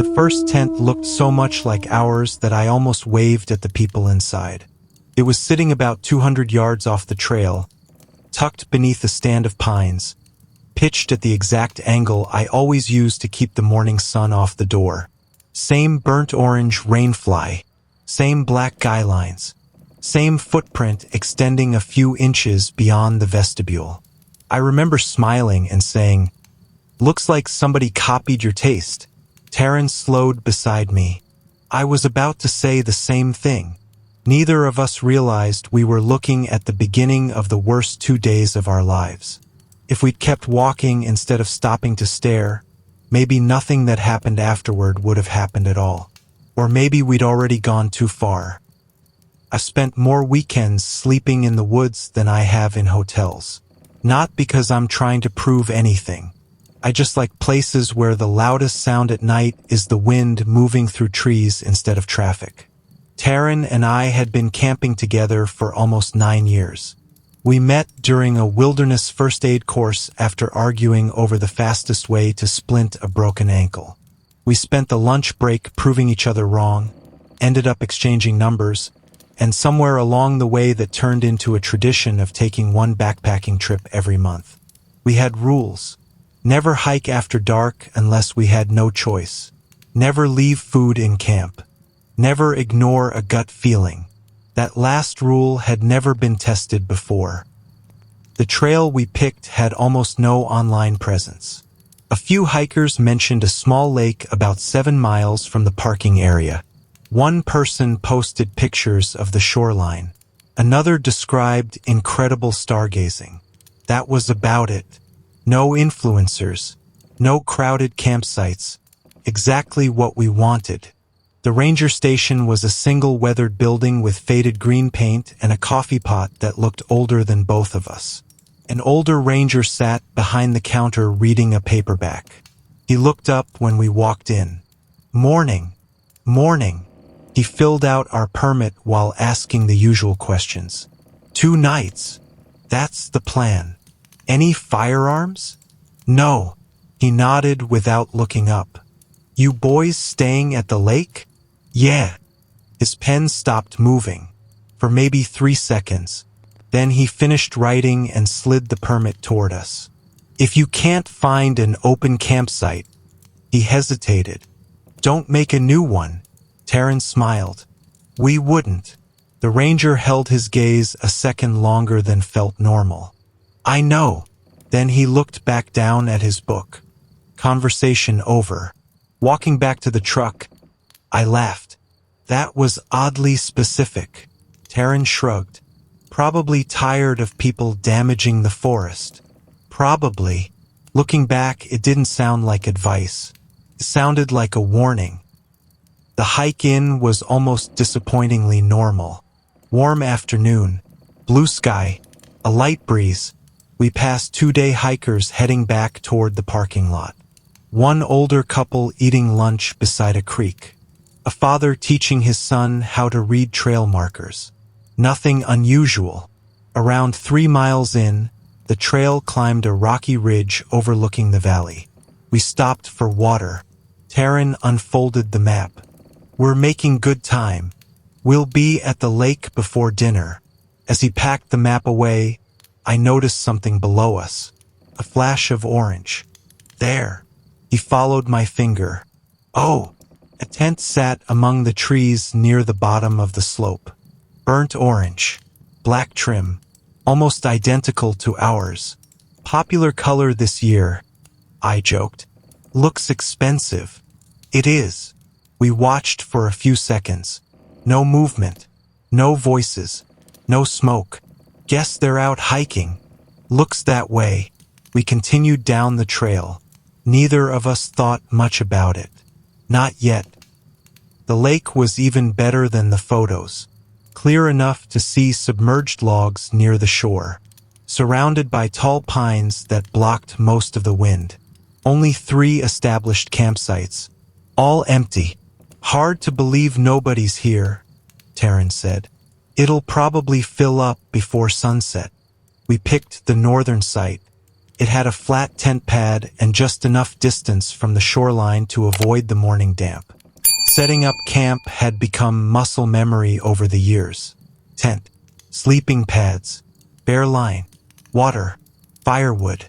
The first tent looked so much like ours that I almost waved at the people inside. It was sitting about 200 yards off the trail, tucked beneath a stand of pines, pitched at the exact angle I always use to keep the morning sun off the door. Same burnt orange rainfly, same black guy lines, same footprint extending a few inches beyond the vestibule. I remember smiling and saying, "Looks like somebody copied your taste." Taren slowed beside me. I was about to say the same thing. Neither of us realized we were looking at the beginning of the worst 2 days of our lives. If we'd kept walking instead of stopping to stare, maybe nothing that happened afterward would have happened at all. Or maybe we'd already gone too far. I've spent more weekends sleeping in the woods than I have in hotels. Not because I'm trying to prove anything. I just like places where the loudest sound at night is the wind moving through trees instead of traffic. Taren and I had been camping together for almost 9 years. We met during a wilderness first aid course after arguing over the fastest way to splint a broken ankle. We spent the lunch break proving each other wrong, ended up exchanging numbers, and somewhere along the way that turned into a tradition of taking one backpacking trip every month. We had rules. Never hike after dark unless we had no choice. Never leave food in camp. Never ignore a gut feeling. That last rule had never been tested before. The trail we picked had almost no online presence. A few hikers mentioned a small lake about 7 miles from the parking area. One person posted pictures of the shoreline. Another described incredible stargazing. That was about it. No influencers. No crowded campsites. Exactly what we wanted. The ranger station was a single weathered building with faded green paint and a coffee pot that looked older than both of us. An older ranger sat behind the counter reading a paperback. He looked up when we walked in. "Morning. Morning." He filled out our permit while asking the usual questions. "2 nights. That's the plan. Any firearms?" "No." He nodded without looking up. "You boys staying at the lake?" "Yeah." His pen stopped moving for maybe 3 seconds. Then he finished writing and slid the permit toward us. "If you can't find an open campsite," he hesitated, "don't make a new one." Taren smiled. "We wouldn't." The ranger held his gaze a second longer than felt normal. "I know." Then he looked back down at his book. Conversation over. Walking back to the truck, I laughed. That was oddly specific. Taren shrugged. Probably tired of people damaging the forest. Probably. Looking back, it didn't sound like advice. It sounded like a warning. The hike in was almost disappointingly normal. Warm afternoon, blue sky, a light breeze. We passed 2-day hikers heading back toward the parking lot. One older couple eating lunch beside a creek. A father teaching his son how to read trail markers. Nothing unusual. Around 3 miles in, the trail climbed a rocky ridge overlooking the valley. We stopped for water. Taren unfolded the map. "We're making good time. We'll be at the lake before dinner." As he packed the map away, I noticed something below us. A flash of orange. "There." He followed my finger. "Oh." A tent sat among the trees near the bottom of the slope. Burnt orange. Black trim. Almost identical to ours. "Popular color this year," I joked. "Looks expensive." "It is." We watched for a few seconds. No movement. No voices. No smoke. "Guess they're out hiking." "Looks that way." We continued down the trail. Neither of us thought much about it. Not yet. The lake was even better than the photos. Clear enough to see submerged logs near the shore. Surrounded by tall pines that blocked most of the wind. Only 3 established campsites. All empty. "Hard to believe nobody's here," Taren said. "It'll probably fill up before sunset." We picked the northern site. It had a flat tent pad and just enough distance from the shoreline to avoid the morning damp. Setting up camp had become muscle memory over the years. Tent, sleeping pads, bare line, water, firewood,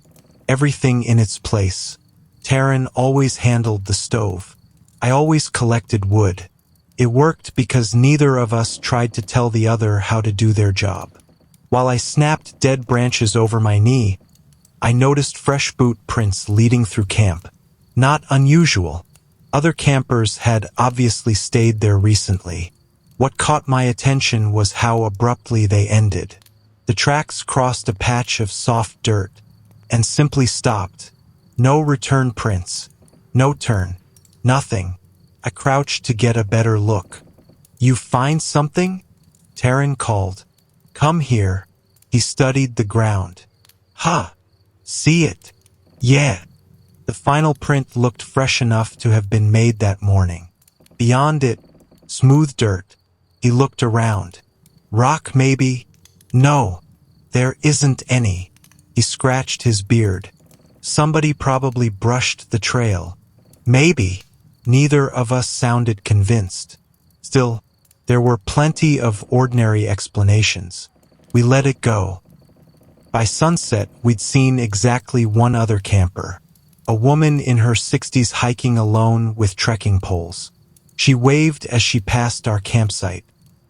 everything in its place. Taren always handled the stove. I always collected wood. It worked because neither of us tried to tell the other how to do their job. While I snapped dead branches over my knee, I noticed fresh boot prints leading through camp. Not unusual. Other campers had obviously stayed there recently. What caught my attention was how abruptly they ended. The tracks crossed a patch of soft dirt and simply stopped. No return prints. No turn. Nothing. I crouched to get a better look. "You find something?" Taren called. "Come here." He studied the ground. "Ha! See it?" "Yeah." The final print looked fresh enough to have been made that morning. Beyond it, smooth dirt. He looked around. "Rock, maybe?" "No, there isn't any." He scratched his beard. "Somebody probably brushed the trail." "Maybe." Neither of us sounded convinced. Still, there were plenty of ordinary explanations. We let it go. By sunset, we'd seen exactly one other camper. A woman in her 60s hiking alone with trekking poles. She waved as she passed our campsite.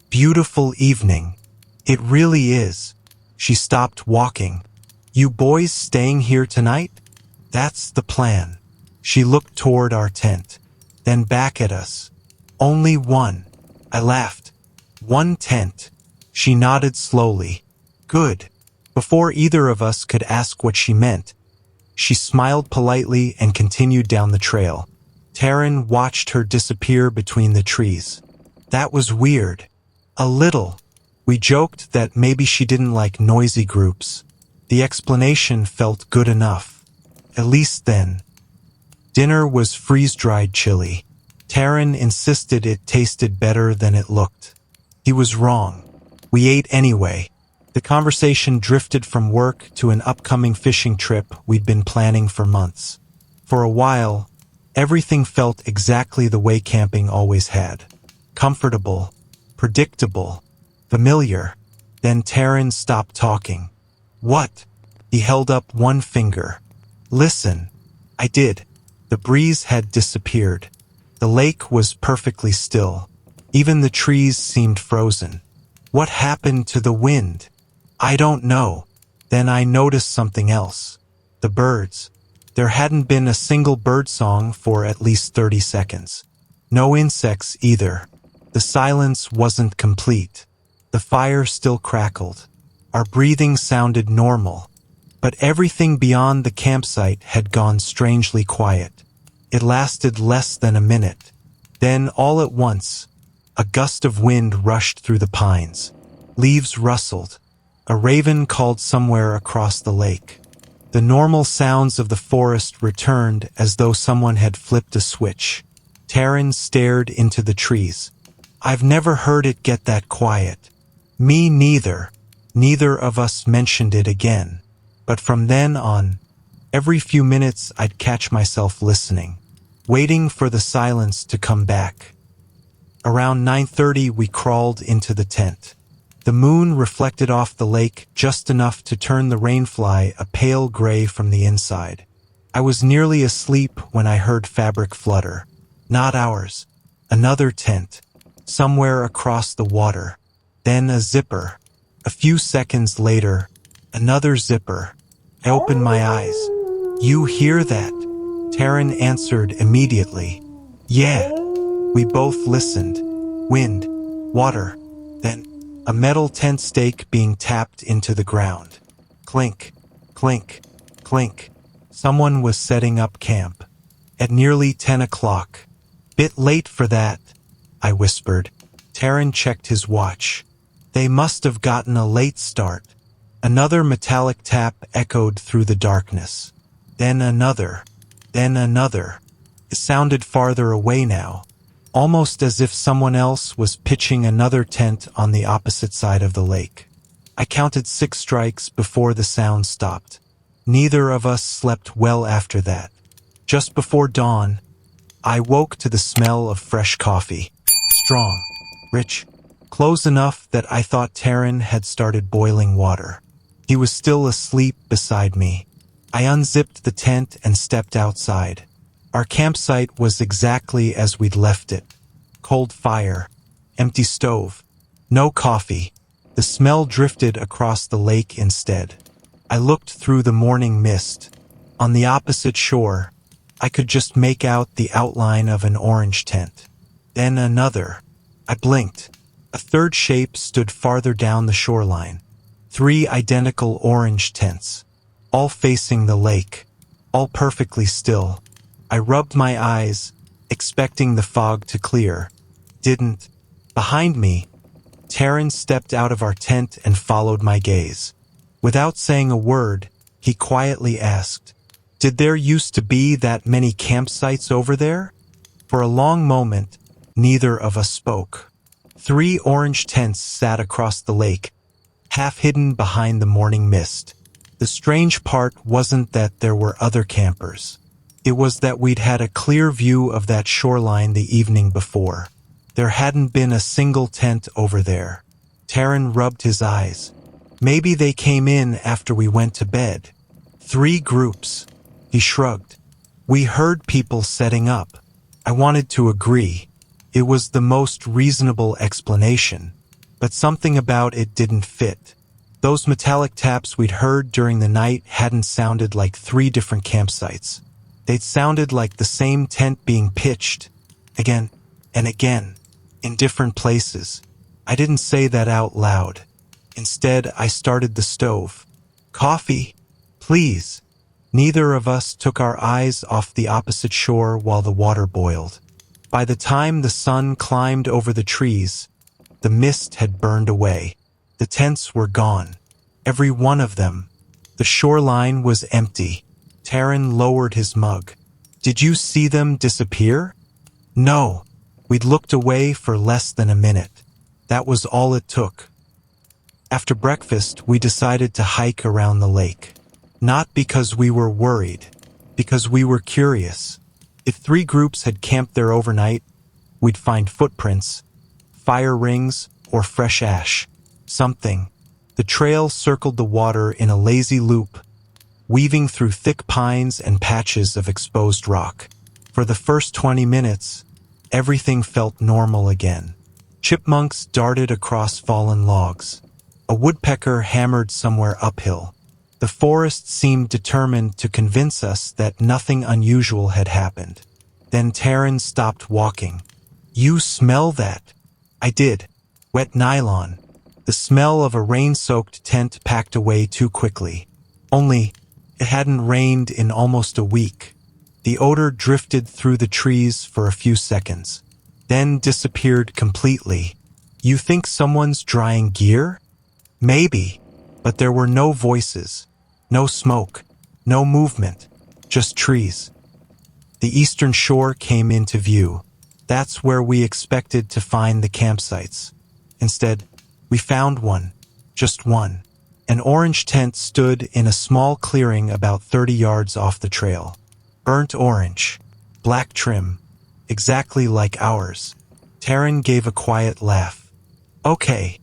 "Beautiful evening." "It really is." She stopped walking. "You boys staying here tonight?" "That's the plan." She looked toward our tent, then back at us. "Only one." I laughed. "One tent." She nodded slowly. "Good." Before either of us could ask what she meant, she smiled politely and continued down the trail. Taren watched her disappear between the trees. That was weird. A little. We joked that maybe she didn't like noisy groups. The explanation felt good enough. At least then. Dinner was freeze-dried chili. Taren insisted it tasted better than it looked. He was wrong. We ate anyway. The conversation drifted from work to an upcoming fishing trip we'd been planning for months. For a while, everything felt exactly the way camping always had. Comfortable, predictable, familiar. Then Taren stopped talking. "What?" He held up one finger. "Listen." I did. The breeze had disappeared. The lake was perfectly still. Even the trees seemed frozen. What happened to the wind? I don't know. Then I noticed something else. The birds. There hadn't been a single bird song for at least 30 seconds. No insects either. The silence wasn't complete. The fire still crackled. Our breathing sounded normal. But everything beyond the campsite had gone strangely quiet. It lasted less than a minute. Then, all at once, a gust of wind rushed through the pines. Leaves rustled. A raven called somewhere across the lake. The normal sounds of the forest returned as though someone had flipped a switch. Taren stared into the trees. "I've never heard it get that quiet." "Me neither." Neither of us mentioned it again. But from then on, every few minutes I'd catch myself listening, waiting for the silence to come back. Around 9:30 we crawled into the tent. The moon reflected off the lake just enough to turn the rainfly a pale gray from the inside. I was nearly asleep when I heard fabric flutter. Not ours. Another tent. Somewhere across the water. Then a zipper. A few seconds later, another zipper. I opened my eyes. "You hear that?" Taren answered immediately. "Yeah." We both listened. Wind. Water. Then a metal tent stake being tapped into the ground. Clink. Clink. Clink. Someone was setting up camp. At nearly 10 o'clock. "Bit late for that," I whispered. Taren checked his watch. They must have gotten a late start. Another metallic tap echoed through the darkness. Then another. Then another. It sounded farther away now, almost as if someone else was pitching another tent on the opposite side of the lake. I counted 6 strikes before the sound stopped. Neither of us slept well after that. Just before dawn, I woke to the smell of fresh coffee. Strong, rich, close enough that I thought Taren had started boiling water. He was still asleep beside me. I unzipped the tent and stepped outside. Our campsite was exactly as we'd left it. Cold fire, empty stove, no coffee. The smell drifted across the lake instead. I looked through the morning mist. On the opposite shore, I could just make out the outline of an orange tent. Then another. I blinked. A third shape stood farther down the shoreline. 3 identical orange tents, all facing the lake, all perfectly still. I rubbed my eyes, expecting the fog to clear. Didn't. Behind me, Taren stepped out of our tent and followed my gaze. Without saying a word, he quietly asked, "Did there used to be that many campsites over there?" For a long moment, neither of us spoke. 3 orange tents sat across the lake, half hidden behind the morning mist. The strange part wasn't that there were other campers. It was that we'd had a clear view of that shoreline the evening before. There hadn't been a single tent over there. Taren rubbed his eyes. Maybe they came in after we went to bed. 3 groups. He shrugged. We heard people setting up. I wanted to agree. It was the most reasonable explanation. But something about it didn't fit. Those metallic taps we'd heard during the night hadn't sounded like 3 different campsites. They'd sounded like the same tent being pitched, again and again, in different places. I didn't say that out loud. Instead, I started the stove. "Coffee, please." Neither of us took our eyes off the opposite shore while the water boiled. By the time the sun climbed over the trees, the mist had burned away. The tents were gone. Every one of them. The shoreline was empty. Taren lowered his mug. "Did you see them disappear?" "No." We'd looked away for less than a minute. That was all it took. After breakfast, we decided to hike around the lake. Not because we were worried, because we were curious. If 3 groups had camped there overnight, we'd find footprints, fire rings, or fresh ash. Something. The trail circled the water in a lazy loop, weaving through thick pines and patches of exposed rock. For the first 20 minutes, everything felt normal again. Chipmunks darted across fallen logs. A woodpecker hammered somewhere uphill. The forest seemed determined to convince us that nothing unusual had happened. Then Taren stopped walking. "You smell that?" I did. Wet nylon. The smell of a rain-soaked tent packed away too quickly. Only, it hadn't rained in almost a week. The odor drifted through the trees for a few seconds, then disappeared completely. "You think someone's drying gear?" "Maybe," but there were no voices, no smoke, no movement, just trees. The eastern shore came into view. That's where we expected to find the campsites. Instead, we found one, just one. An orange tent stood in a small clearing about 30 yards off the trail. Burnt orange, black trim, exactly like ours. Taren gave a quiet laugh. "Okay,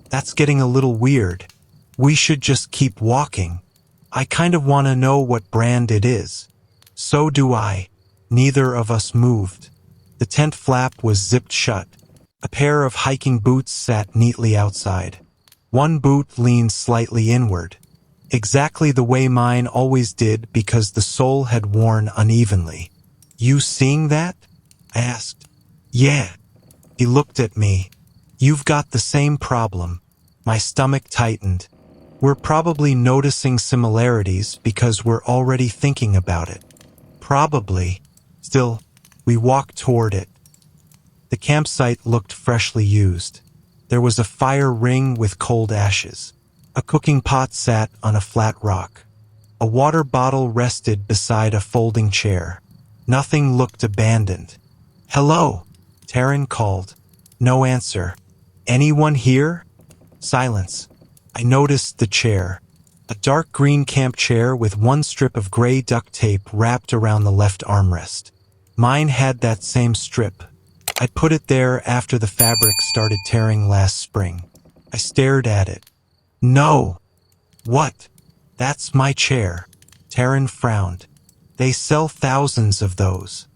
that's getting a little weird. We should just keep walking. I kind of want to know what brand it is." "So do I." Neither of us moved. The tent flap was zipped shut. A pair of hiking boots sat neatly outside. One boot leaned slightly inward, exactly the way mine always did because the sole had worn unevenly. "You seeing that?" I asked. "Yeah." He looked at me. "You've got the same problem." My stomach tightened. We're probably noticing similarities because we're already thinking about it. Probably. Still, we walked toward it. The campsite looked freshly used. There was a fire ring with cold ashes. A cooking pot sat on a flat rock. A water bottle rested beside a folding chair. Nothing looked abandoned. "Hello," Taren called. No answer. "Anyone here?" Silence. I noticed the chair. A dark green camp chair with one strip of gray duct tape wrapped around the left armrest. Mine had that same strip. I'd put it there after the fabric started tearing last spring. I stared at it. No! What? That's my chair. Taren frowned. They sell thousands of those.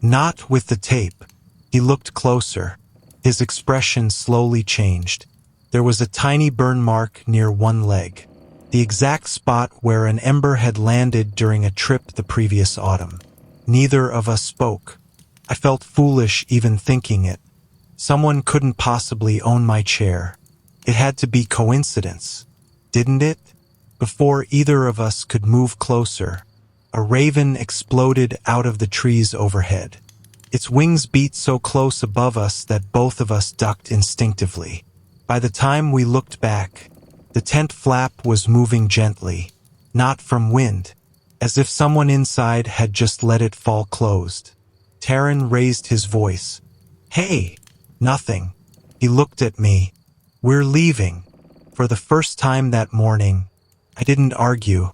Not with the tape. He looked closer. His expression slowly changed. There was a tiny burn mark near one leg. The exact spot where an ember had landed during a trip the previous autumn. Neither of us spoke. I felt foolish even thinking it. Someone couldn't possibly own my chair. It had to be coincidence, didn't it? Before either of us could move closer, a raven exploded out of the trees overhead. Its wings beat so close above us that both of us ducked instinctively. By the time we looked back, the tent flap was moving gently, not from wind, as if someone inside had just let it fall closed. Taren raised his voice. Hey! Nothing. He looked at me. We're leaving. For the first time that morning, I didn't argue.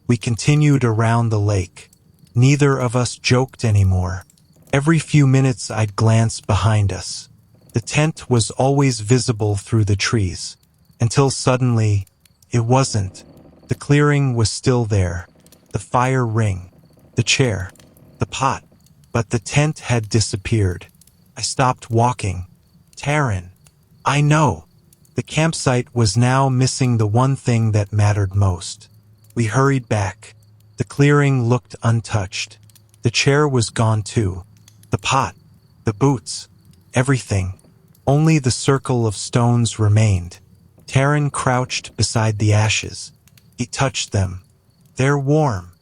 We continued around the lake. Neither of us joked anymore. Every few minutes I'd glance behind us. The tent was always visible through the trees. Until suddenly, it wasn't. The clearing was still there. The fire ring. The chair. The pot. But the tent had disappeared. I stopped walking. Taren. I know. The campsite was now missing the one thing that mattered most. We hurried back. The clearing looked untouched. The chair was gone too. The pot. The boots. Everything. Only the circle of stones remained. Taren crouched beside the ashes. He touched them. They're warm.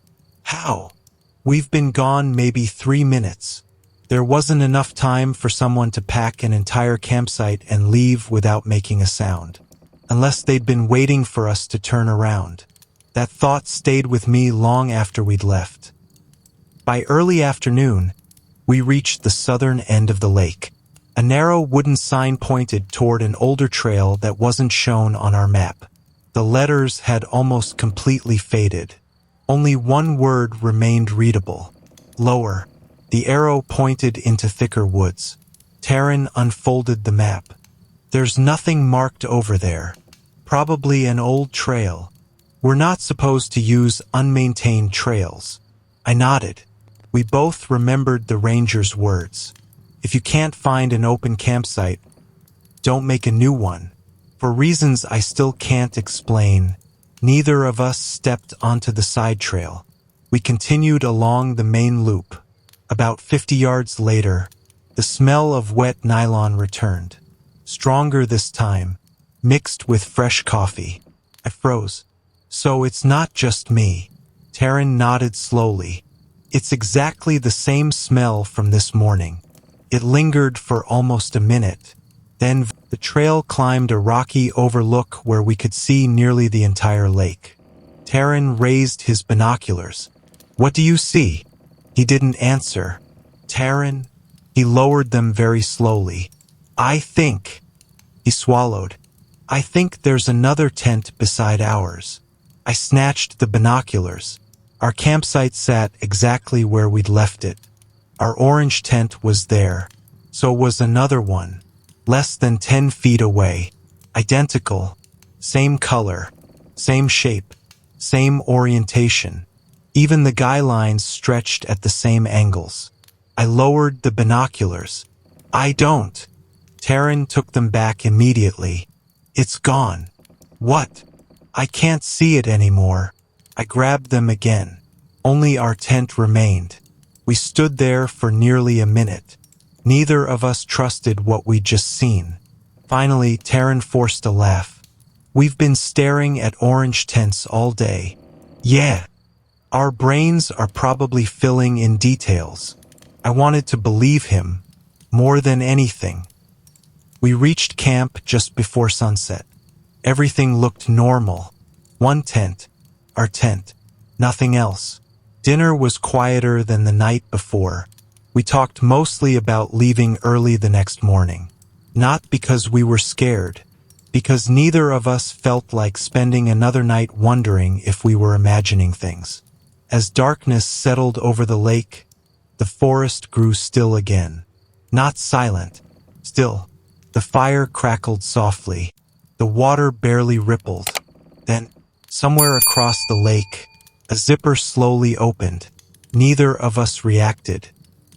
How? We've been gone maybe 3 minutes. There wasn't enough time for someone to pack an entire campsite and leave without making a sound. Unless they'd been waiting for us to turn around. That thought stayed with me long after we'd left. By early afternoon, we reached the southern end of the lake. A narrow wooden sign pointed toward an older trail that wasn't shown on our map. The letters had almost completely faded. Only one word remained readable. Lower. The arrow pointed into thicker woods. Taren unfolded the map. There's nothing marked over there. Probably an old trail. We're not supposed to use unmaintained trails. I nodded. We both remembered the ranger's words. If you can't find an open campsite, don't make a new one. For reasons I still can't explain, neither of us stepped onto the side trail. We continued along the main loop. About 50 yards later, the smell of wet nylon returned. Stronger this time, mixed with fresh coffee. I froze. So it's not just me. Taren nodded slowly. It's exactly the same smell from this morning. It lingered for almost a minute. Then the trail climbed a rocky overlook where we could see nearly the entire lake. Taren raised his binoculars. What do you see? He didn't answer. Taren? He lowered them very slowly. I think. He swallowed. I think there's another tent beside ours. I snatched the binoculars. Our campsite sat exactly where we'd left it. Our orange tent was there. So was another one. Less than 10 feet away. Identical. Same color. Same shape. Same orientation. Even the guy lines stretched at the same angles. I lowered the binoculars. I don't. Taren took them back immediately. It's gone. What? I can't see it anymore. I grabbed them again. Only our tent remained. We stood there for nearly a minute. Neither of us trusted what we'd just seen. Finally, Taren forced a laugh. We've been staring at orange tents all day. Yeah. Our brains are probably filling in details. I wanted to believe him, more than anything. We reached camp just before sunset. Everything looked normal. One tent. Our tent. Nothing else. Dinner was quieter than the night before. We talked mostly about leaving early the next morning. Not because we were scared. because neither of us felt like spending another night wondering if we were imagining things. As darkness settled over the lake, the forest grew still again. Not silent, still. The fire crackled softly. The water barely rippled. Then, somewhere across the lake, a zipper slowly opened. Neither of us reacted.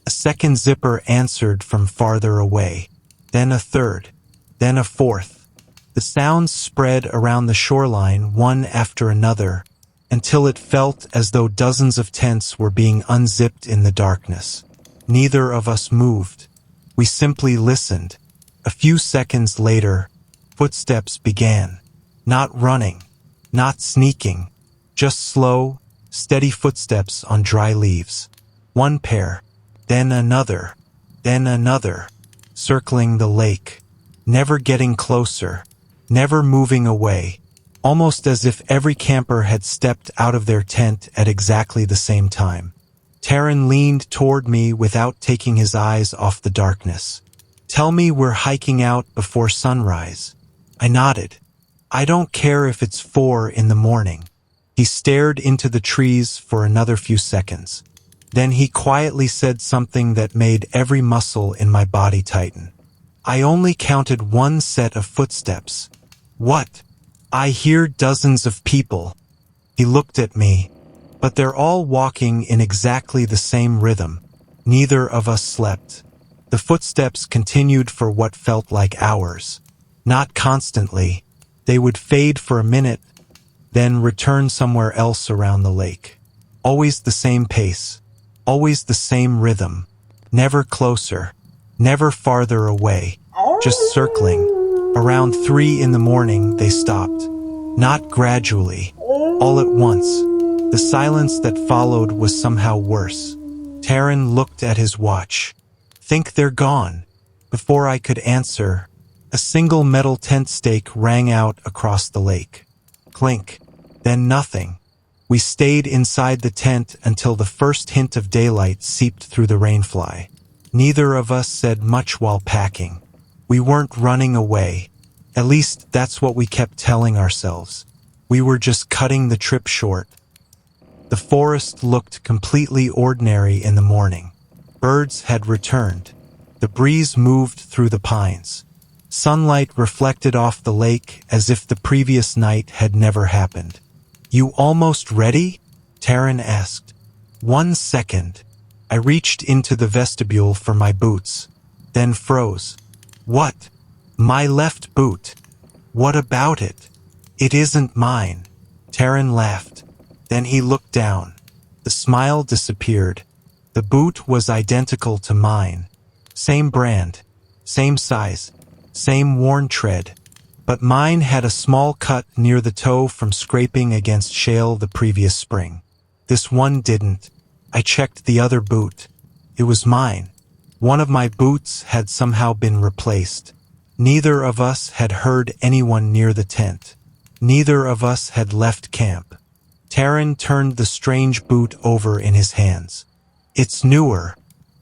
A second zipper answered from farther away. Then a third. Then a fourth. The sounds spread around the shoreline one after another, until it felt as though dozens of tents were being unzipped in the darkness. Neither of us moved. We simply listened. A few seconds later, footsteps began. Not running, not sneaking, just slow, steady footsteps on dry leaves. One pair, then another, circling the lake, never getting closer, never moving away, almost as if every camper had stepped out of their tent at exactly the same time. Taren leaned toward me without taking his eyes off the darkness. "Tell me we're hiking out before sunrise." I nodded. "I don't care if it's 4 in the morning." He stared into the trees for another few seconds. Then he quietly said something that made every muscle in my body tighten. "I only counted one set of footsteps." "What?" "I hear dozens of people." He looked at me. "But they're all walking in exactly the same rhythm." Neither of us slept. The footsteps continued for what felt like hours. Not constantly. They would fade for a minute, then return somewhere else around the lake. Always the same pace. Always the same rhythm. Never closer. Never farther away. Just circling. Around 3 in the morning, they stopped. Not gradually. All at once. The silence that followed was somehow worse. Taren looked at his watch. "Think they're gone." Before I could answer, a single metal tent stake rang out across the lake. Clink. Then nothing. We stayed inside the tent until the first hint of daylight seeped through the rainfly. Neither of us said much while packing. We weren't running away. At least that's what we kept telling ourselves. We were just cutting the trip short. The forest looked completely ordinary in the morning. Birds had returned. The breeze moved through the pines. Sunlight reflected off the lake as if the previous night had never happened. "You almost ready?" Taren asked. "1 second. I reached into the vestibule for my boots, then froze. "What?" "My left boot." "What about it?" "It isn't mine." Taren laughed. Then he looked down. The smile disappeared. The boot was identical to mine. Same brand, same size, same worn tread. But mine had a small cut near the toe from scraping against shale the previous spring. This one didn't. I checked the other boot. It was mine. One of my boots had somehow been replaced. Neither of us had heard anyone near the tent. Neither of us had left camp. Taren turned the strange boot over in his hands. "It's newer."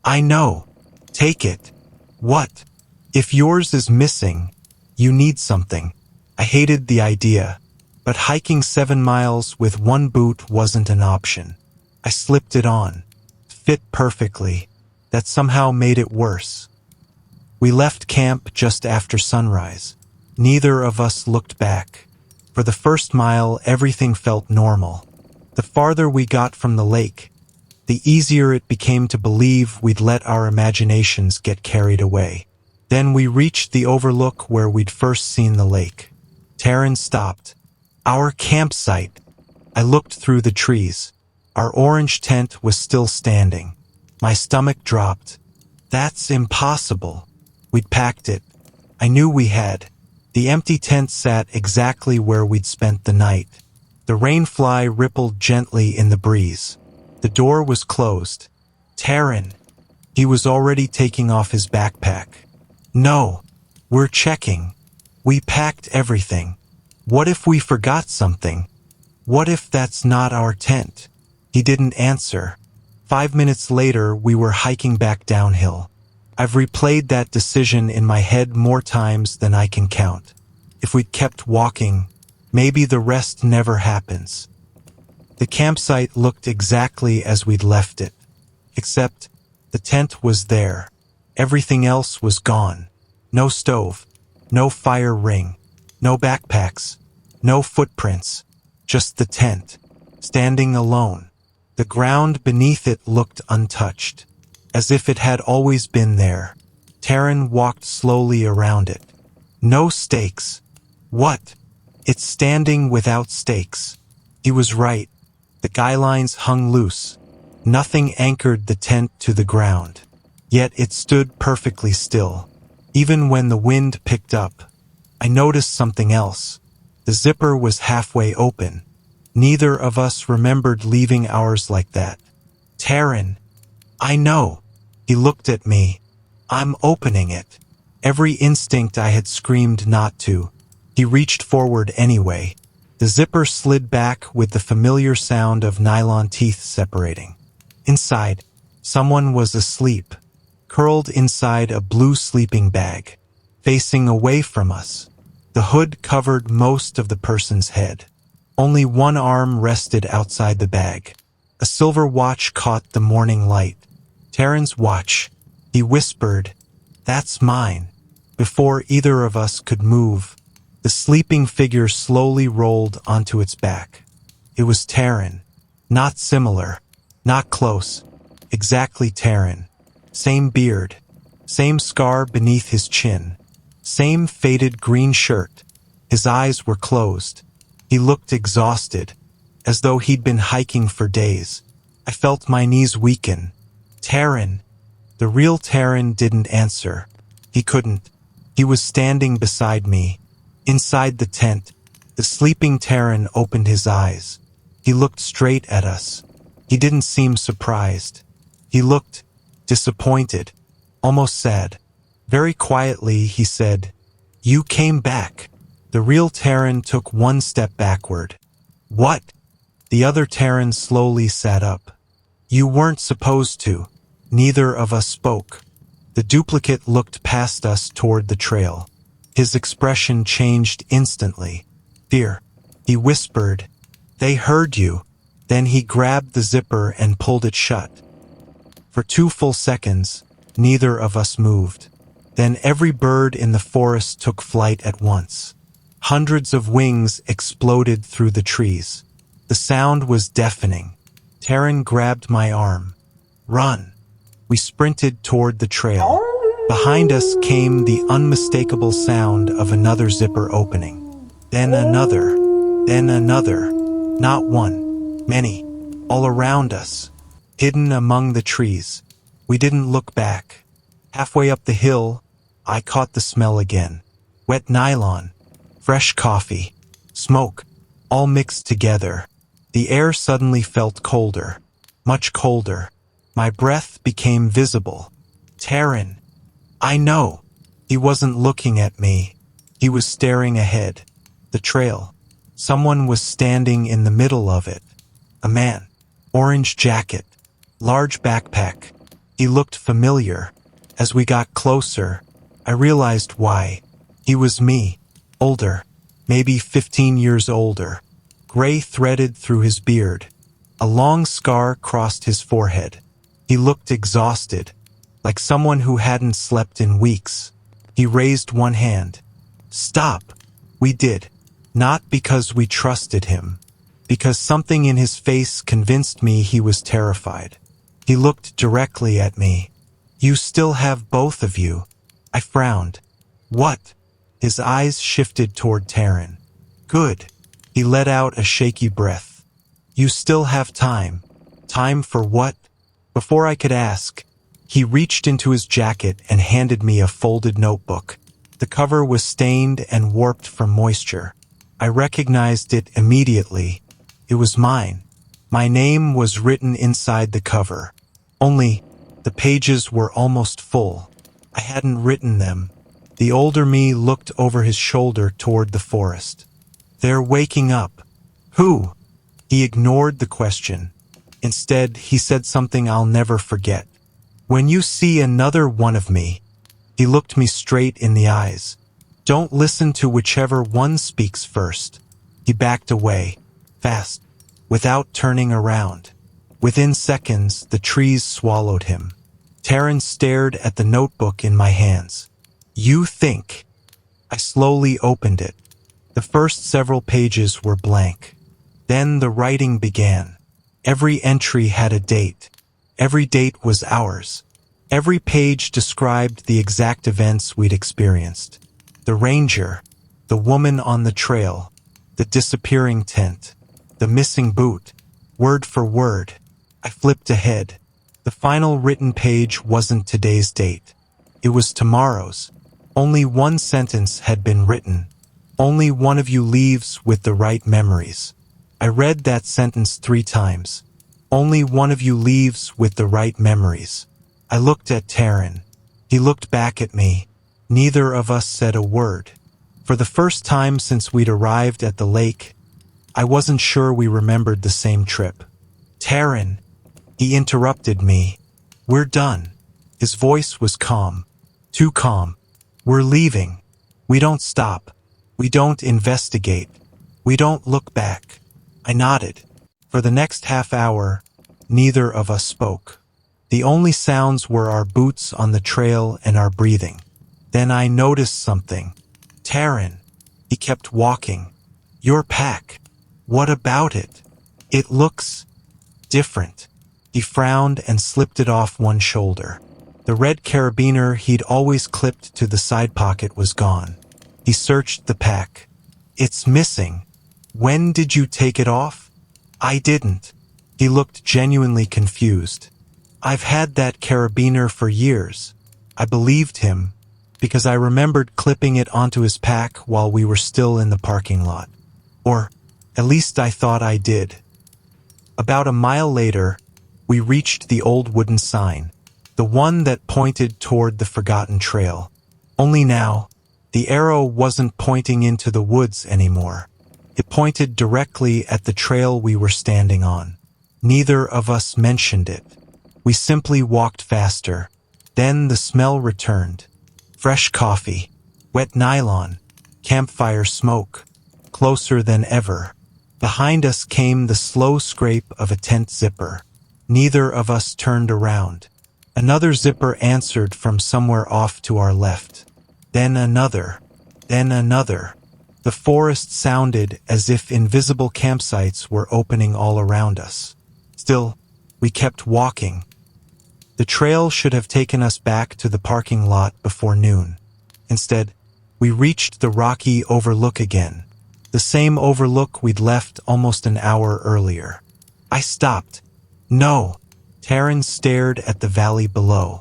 "I know. Take it." "What?" "If yours is missing, you need something." I hated the idea, but hiking 7 miles with one boot wasn't an option. I slipped it on. Fit perfectly. That somehow made it worse. We left camp just after sunrise. Neither of us looked back. For the first mile, everything felt normal. The farther we got from the lake, the easier it became to believe we'd let our imaginations get carried away. Then we reached the overlook where we'd first seen the lake. Taren stopped. "Our campsite." I looked through the trees. Our orange tent was still standing. My stomach dropped. "That's impossible." We'd packed it. I knew we had. The empty tent sat exactly where we'd spent the night. The rainfly rippled gently in the breeze. The door was closed. "Taren." He was already taking off his backpack. "No, we're checking. We packed everything. What if we forgot something? What if that's not our tent?" He didn't answer. 5 minutes later, we were hiking back downhill. I've replayed that decision in my head more times than I can count. If we'd kept walking, maybe the rest never happens. The campsite looked exactly as we'd left it, except the tent was there. Everything else was gone. No stove, no fire ring, no backpacks, no footprints, just the tent, standing alone. The ground beneath it looked untouched, as if it had always been there. Taren walked slowly around it. No stakes. What? It's standing without stakes. He was right. The guy lines hung loose. Nothing anchored the tent to the ground. Yet it stood perfectly still. Even when the wind picked up, I noticed something else. The zipper was halfway open. Neither of us remembered leaving ours like that. Taren, I know. He looked at me. I'm opening it. Every instinct I had screamed not to. He reached forward anyway. The zipper slid back with the familiar sound of nylon teeth separating. Inside, someone was asleep, curled inside a blue sleeping bag, facing away from us. The hood covered most of the person's head. Only one arm rested outside the bag. A silver watch caught the morning light. Taren's watch. He whispered, "That's mine." Before either of us could move, the sleeping figure slowly rolled onto its back. It was Taren. Not similar. Not close. Exactly Taren. Same beard. Same scar beneath his chin. Same faded green shirt. His eyes were closed. He looked exhausted, as though he'd been hiking for days. I felt my knees weaken. Taren. The real Taren didn't answer. He couldn't. He was standing beside me. Inside the tent, the sleeping Taren opened his eyes. He looked straight at us. He didn't seem surprised. He looked disappointed, almost sad. Very quietly, he said, "You came back." The real Taren took one step backward. "What?" The other Taren slowly sat up. "You weren't supposed to." Neither of us spoke. The duplicate looked past us toward the trail. His expression changed instantly. "Fear." He whispered, "They heard you." Then he grabbed the zipper and pulled it shut. For 2 full seconds, neither of us moved. Then every bird in the forest took flight at once. Hundreds of wings exploded through the trees. The sound was deafening. Taren grabbed my arm. "Run." We sprinted toward the trail. Behind us came the unmistakable sound of another zipper opening. Then another. Then another. Not one. Many. All around us. Hidden among the trees. We didn't look back. Halfway up the hill, I caught the smell again. Wet nylon. Fresh coffee. Smoke. All mixed together. The air suddenly felt colder. Much colder. My breath became visible. Taren. I know. He wasn't looking at me. He was staring ahead. The trail. Someone was standing in the middle of it. A man. Orange jacket. Large backpack. He looked familiar. As we got closer, I realized why. He was me. Older. Maybe 15 years older. Gray threaded through his beard. A long scar crossed his forehead. He looked exhausted, like someone who hadn't slept in weeks. He raised one hand. "Stop." We did. Not because we trusted him, because something in his face convinced me he was terrified. He looked directly at me. "You still have both of you." I frowned. "What?" His eyes shifted toward Taren. "Good." He let out a shaky breath. "You still have time." Time for what? Before I could ask, he reached into his jacket and handed me a folded notebook. The cover was stained and warped from moisture. I recognized it immediately. It was mine. My name was written inside the cover. Only, the pages were almost full. I hadn't written them. The older me looked over his shoulder toward the forest. "They're waking up." "Who?" He ignored the question. Instead, he said something I'll never forget. "When you see another one of me." He looked me straight in the eyes. Don't listen to whichever one speaks first. He backed away, fast, without turning around. Within seconds, the trees swallowed him. Taren stared at the notebook in my hands. You think? I slowly opened it. The first several pages were blank. Then the writing began. Every entry had a date. Every date was ours. Every page described the exact events we'd experienced. The ranger, the woman on the trail, the disappearing tent, the missing boot, word for word. I flipped ahead. The final written page wasn't today's date. It was tomorrow's. Only one sentence had been written. Only one of you leaves with the right memories. I read that sentence 3 times. Only one of you leaves with the right memories. I looked at Taren. He looked back at me. Neither of us said a word. For the first time since we'd arrived at the lake, I wasn't sure we remembered the same trip. Taren, he interrupted me. We're done. His voice was calm. Too calm. We're leaving. We don't stop. We don't investigate. We don't look back. I nodded. For the next half hour, neither of us spoke. The only sounds were our boots on the trail and our breathing. Then I noticed something. Taren. He kept walking. Your pack. What about it? It looks different. He frowned and slipped it off one shoulder. The red carabiner he'd always clipped to the side pocket was gone. He searched the pack. It's missing. When did you take it off? I didn't. He looked genuinely confused. I've had that carabiner for years. I believed him, because I remembered clipping it onto his pack while we were still in the parking lot. Or, at least I thought I did. About a mile later, we reached the old wooden sign, the one that pointed toward the forgotten trail. Only now, the arrow wasn't pointing into the woods anymore. It pointed directly at the trail we were standing on. Neither of us mentioned it. We simply walked faster. Then the smell returned. Fresh coffee, wet nylon, campfire smoke, closer than ever. Behind us came the slow scrape of a tent zipper. Neither of us turned around. Another zipper answered from somewhere off to our left. Then another. Then another. The forest sounded as if invisible campsites were opening all around us. Still, we kept walking. The trail should have taken us back to the parking lot before noon. Instead, we reached the rocky overlook again. The same overlook we'd left almost an hour earlier. I stopped. No. Taren stared at the valley below.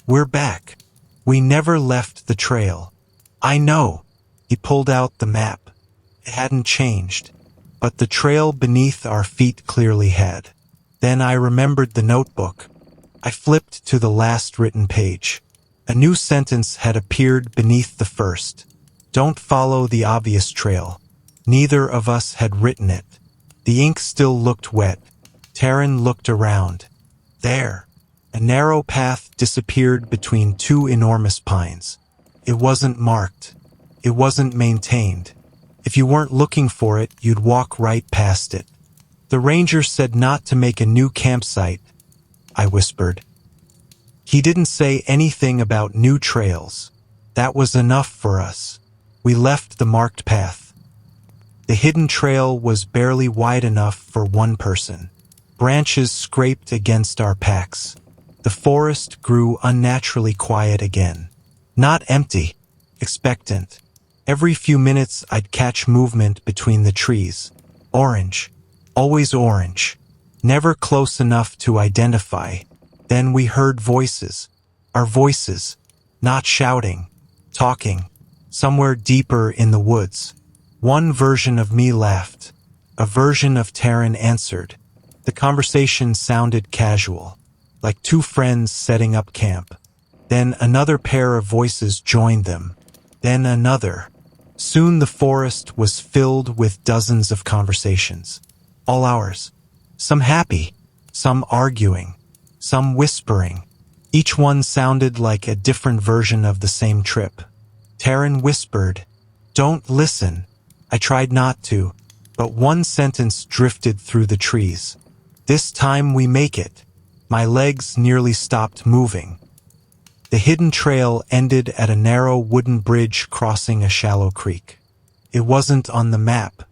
We're back. We never left the trail. I know. He pulled out the map. It hadn't changed, but the trail beneath our feet clearly had. Then I remembered the notebook. I flipped to the last written page. A new sentence had appeared beneath the first. Don't follow the obvious trail. Neither of us had written it. The ink still looked wet. Taren looked around. There. A narrow path disappeared between 2 enormous pines. It wasn't marked. It wasn't maintained. If you weren't looking for it, you'd walk right past it. The ranger said not to make a new campsite, I whispered. He didn't say anything about new trails. That was enough for us. We left the marked path. The hidden trail was barely wide enough for one person. Branches scraped against our packs. The forest grew unnaturally quiet again. Not empty, expectant. Every few minutes I'd catch movement between the trees. Orange. Always orange. Never close enough to identify. Then we heard voices. Our voices. Not shouting. Talking. Somewhere deeper in the woods. One version of me laughed. A version of Taren answered. The conversation sounded casual. Like 2 friends setting up camp. Then another pair of voices joined them. Then another. Soon the forest was filled with dozens of conversations. All ours. Some happy, some arguing, some whispering. Each one sounded like a different version of the same trip. Taren whispered, Don't listen. I tried not to, but one sentence drifted through the trees. This time we make it. My legs nearly stopped moving. The hidden trail ended at a narrow wooden bridge crossing a shallow creek. It wasn't on the map.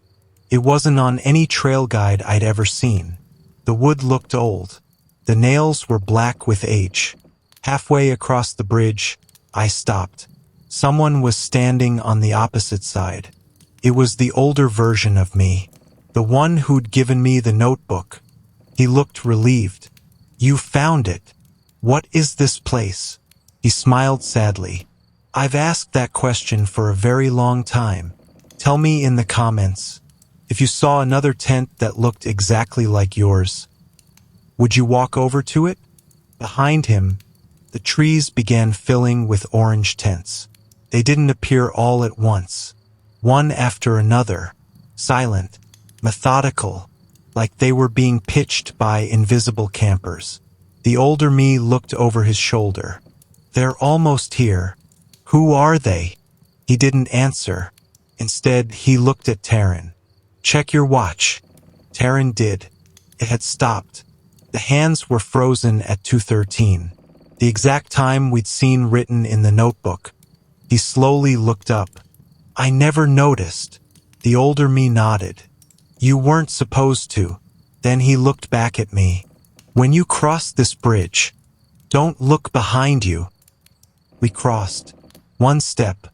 It wasn't on any trail guide I'd ever seen. The wood looked old. The nails were black with age. Halfway across the bridge, I stopped. Someone was standing on the opposite side. It was the older version of me, the one who'd given me the notebook. He looked relieved. You found it. What is this place? He smiled sadly. I've asked that question for a very long time. Tell me in the comments. If you saw another tent that looked exactly like yours, would you walk over to it? Behind him, the trees began filling with orange tents. They didn't appear all at once, one after another, silent, methodical, like they were being pitched by invisible campers. The older me looked over his shoulder. They're almost here. Who are they? He didn't answer. Instead, he looked at Taren. Check your watch. Taren did. It had stopped. The hands were frozen at 2:13, the exact time we'd seen written in the notebook. He slowly looked up. I never noticed. The older me nodded. You weren't supposed to. Then he looked back at me. When you cross this bridge, don't look behind you. We crossed. One step,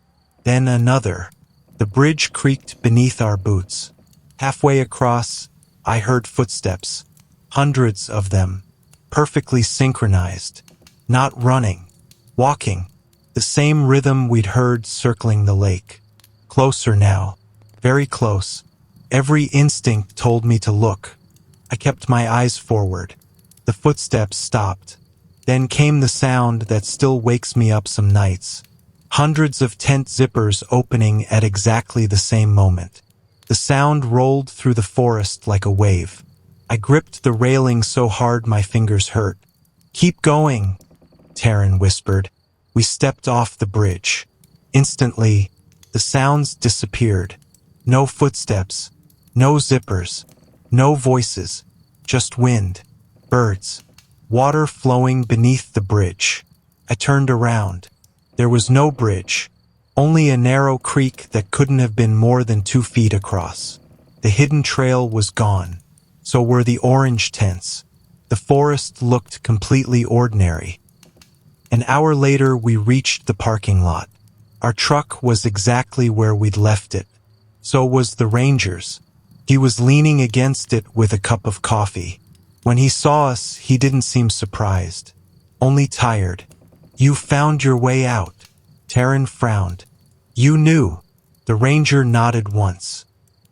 then another. The bridge creaked beneath our boots. Halfway across, I heard footsteps. Hundreds of them. Perfectly synchronized. Not running. Walking. The same rhythm we'd heard circling the lake. Closer now. Very close. Every instinct told me to look. I kept my eyes forward. The footsteps stopped. Then came the sound that still wakes me up some nights. Hundreds of tent zippers opening at exactly the same moment. The sound rolled through the forest like a wave. I gripped the railing so hard my fingers hurt. Keep going, Taren whispered. We stepped off the bridge. Instantly, the sounds disappeared. No footsteps, no zippers, no voices, just wind, birds, water flowing beneath the bridge. I turned around. There was no bridge, only a narrow creek that couldn't have been more than 2 feet across. The hidden trail was gone. So were the orange tents. The forest looked completely ordinary. An hour later, we reached the parking lot. Our truck was exactly where we'd left it. So was the ranger's. He was leaning against it with a cup of coffee. When he saw us, he didn't seem surprised. Only tired. You found your way out. Taren frowned. You knew. The ranger nodded once.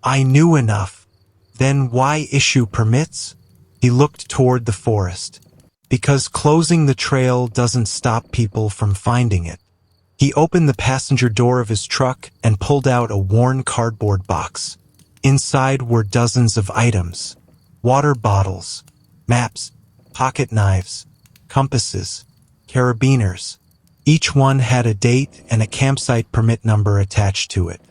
I knew enough. Then why issue permits? He looked toward the forest. Because closing the trail doesn't stop people from finding it. He opened the passenger door of his truck and pulled out a worn cardboard box. Inside were dozens of items. Water bottles, maps, pocket knives, compasses, carabiners. Each one had a date and a campsite permit number attached to it.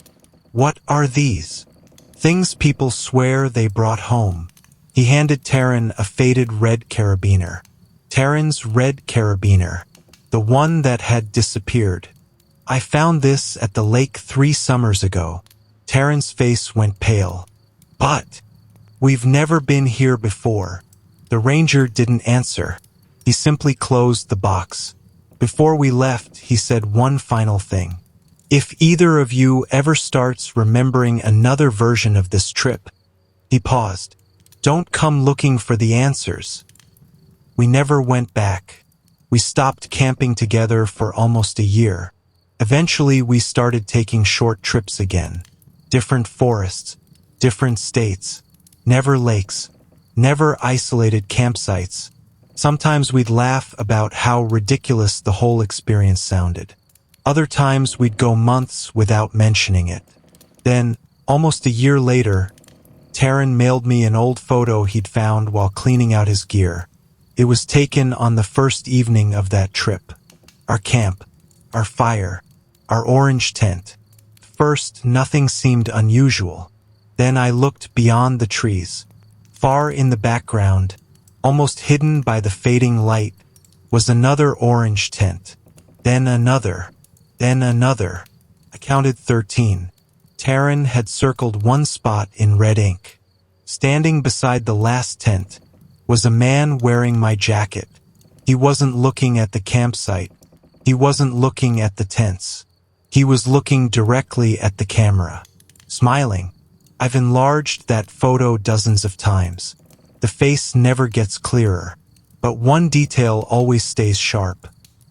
What are these? Things people swear they brought home. He handed Taren a faded red carabiner. Taren's red carabiner. The one that had disappeared. I found this at the lake 3 summers ago. Taren's face went pale. But we've never been here before. The ranger didn't answer. He simply closed the box. Before we left, he said one final thing. If either of you ever starts remembering another version of this trip, he paused. Don't come looking for the answers. We never went back. We stopped camping together for almost a year. Eventually, we started taking short trips again. Different forests, different states, never lakes, never isolated campsites. Sometimes we'd laugh about how ridiculous the whole experience sounded. Other times we'd go months without mentioning it. Then, almost a year later, Taren mailed me an old photo he'd found while cleaning out his gear. It was taken on the first evening of that trip. Our camp, our fire, our orange tent. first, nothing seemed unusual. Then I looked beyond the trees. Far in the background, almost hidden by the fading light, was another orange tent. Then another. Then another. I counted 13. Taren had circled one spot in red ink. Standing beside the last tent was a man wearing my jacket. He wasn't looking at the campsite. He wasn't looking at the tents. He was looking directly at the camera, smiling. I've enlarged that photo dozens of times. The face never gets clearer, but one detail always stays sharp.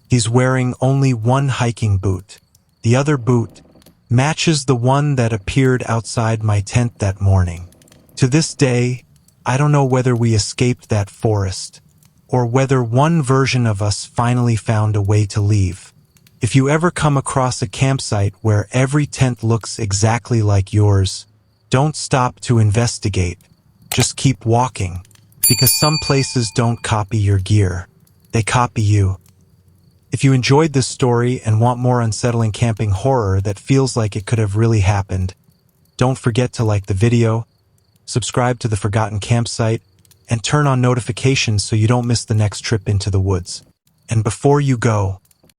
He's wearing only one hiking boot. The other boot matches the one that appeared outside my tent that morning. To this day, I don't know whether we escaped that forest, or whether one version of us finally found a way to leave. If you ever come across a campsite where every tent looks exactly like yours, don't stop to investigate. Just keep walking, because some places don't copy your gear. They copy you. If you enjoyed this story and want more unsettling camping horror that feels like it could have really happened, don't forget to like the video, subscribe to the Forgotten Campsite, and turn on notifications so you don't miss the next trip into the woods. And before you go,